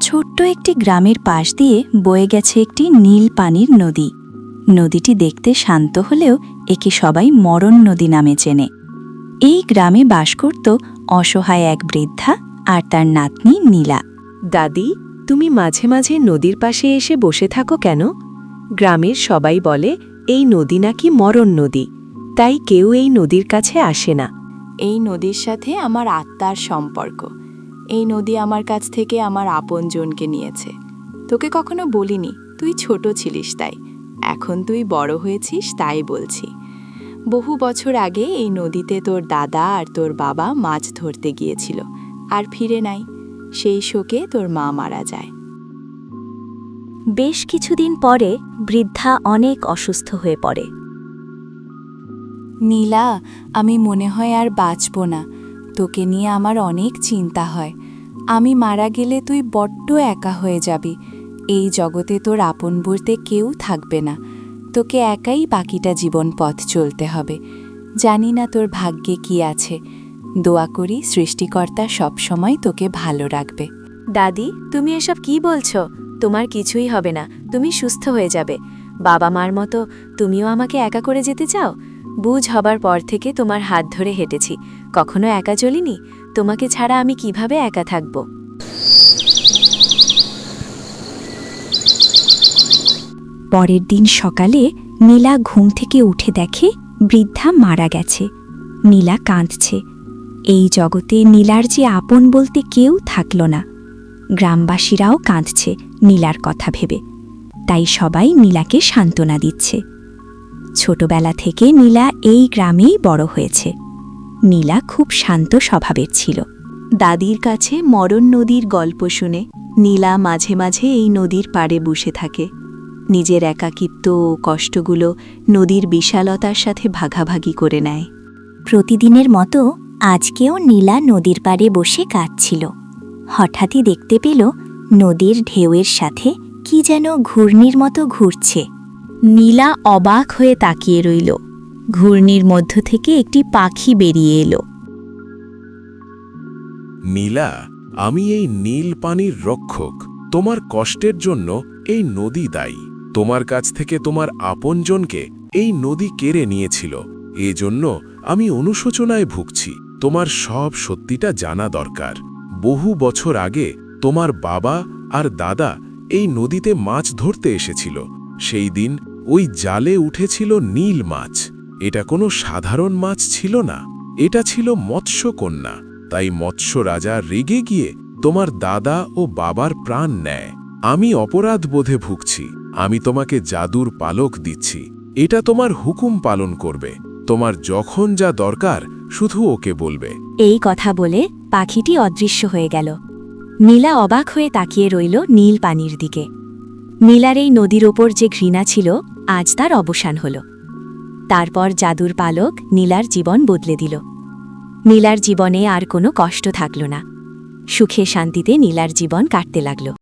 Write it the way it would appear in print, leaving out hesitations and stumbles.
ছোট্ট একটি গ্রামের পাশ দিয়ে বয়ে গেছে একটি নীল পানির নদী। নদীটি দেখতে শান্ত হলেও একে সবাই মরণ নদী নামে চেনে। এই গ্রামে বাস করত অসহায় এক বৃদ্ধা আর তার নাতনি নীলা। দাদি, তুমি মাঝে মাঝে নদীর পাশে এসে বসে থাকো কেন? গ্রামের সবাই বলে এই নদী নাকি মরণ নদী, তাই কেউ এই নদীর কাছে আসে না। এই নদীর সাথে আমার আত্মার সম্পর্ক। এই নদী আমার কাছ থেকে আমার আপনজনকে নিয়েছে। তোকে কখনো বলিনি, তুই ছোট ছিলিস তাই। এখন তুই বড় হয়েছিস তাই বলছি। বহু বছর আগে এই নদীতে তোর দাদা আর তোর বাবা মাছ ধরতে গিয়েছিল, আর ফিরে নাই। সেই শোকে তোর মা মারা যায়। বেশ কিছুদিন পরে বৃদ্ধা অনেক অসুস্থ হয়ে পড়ে। নীলা, আমি মনে হয় আর বাঁচব না। তোকে নিয়ে আমার অনেক চিন্তা হয়। আমি মারা গেলে তুই বড্ড একা হয়ে যাবি। এই জগতে তোর আপন বলতে কেউ থাকবে না। তোকে একাই বাকিটা জীবন পথ চলতে হবে। জানি না তোর ভাগ্যে কি আছে। দোয়া করি সৃষ্টিকর্তা সবসময় তোকে ভালো রাখবে। দাদি, তুমি এসব কি বলছো? তোমার কিছুই হবে না, তুমি সুস্থ হয়ে যাবে। বাবা মার মতো তুমিও আমাকে একা করে যেতে চাও? বুঝ হবার পর থেকে তোমার হাত ধরে হেঁটেছি, কখনো একা চলিনি। তোমাকে ছাড়া আমি কিভাবে একা থাকব? পরের দিন সকালে নীলা ঘুম থেকে উঠে দেখে বৃদ্ধা মারা গেছে। নীলা কাঁদছে। এই জগতে নীলার যে আপন বলতে কেউ থাকল না। গ্রামবাসীরাও কাঁদছে নীলার কথা ভেবে, তাই সবাই নীলাকে সান্ত্বনা দিচ্ছে। ছোটবেলা থেকে নীলা এই গ্রামেই বড় হয়েছে। নীলা খুব শান্ত স্বভাবের ছিল। দাদির কাছে মরণ নদীর গল্প শুনে নীলা মাঝে মাঝে এই নদীর পাড়ে বসে থাকে। নিজের একাকিত্ব ও কষ্টগুলো নদীর বিশালতার সাথে ভাগাভাগি করে নেয়। প্রতিদিনের মতো আজকেও নীলা নদীর পাড়ে বসে কাঁদছিল। হঠাৎই দেখতে পেল নদীর ঢেউয়ের সাথে কি যেন ঘূর্ণির মতো ঘুরছে। নীলা অবাক হয়ে তাকিয়ে রইল। ঘূর্ণির মধ্য থেকে একটি পাখি বেরিয়ে এলো। নীলা, আমি এই নীল পানির রক্ষক। তোমার কষ্টের জন্য এই নদী দায়ী। তোমার কাছ থেকে তোমার আপনজনকে এই নদী কেড়ে নিয়েছিল। এজন্য আমি অনুশোচনায় ভুগছি। তোমার সব সত্যিটা জানা দরকার। বহু বছর আগে তোমার বাবা আর দাদা এই নদীতে মাছ ধরতে এসেছিল। সেই দিন ওই জালে উঠেছিল নীল মাছ। এটা কোনো সাধারণ মাছ ছিল না, এটা ছিল মৎস্যকন্যা। তাই মৎস্য রাজা রেগে গিয়ে তোমার দাদা ও বাবার প্রাণ নেয়। আমি অপরাধ বোধে ভুগছি। আমি তোমাকে জাদুর পালক দিচ্ছি। এটা তোমার হুকুম পালন করবে। তোমার যখন যা দরকার শুধু ওকে বলবে। এই কথা বলে পাখিটি অদৃশ্য হয়ে গেল। নীলা অবাক হয়ে তাকিয়ে রইল নীল পানির দিকে। নীলার এই নদীর ওপর যে ঘৃণা ছিল, আজ তার অবসান হল। তারপর জাদুর পালক নীলার জীবন বদলে দিল। নীলার জীবনে আর কোনো কষ্ট থাকল না। সুখে শান্তিতে নীলার জীবন কাটতে লাগল।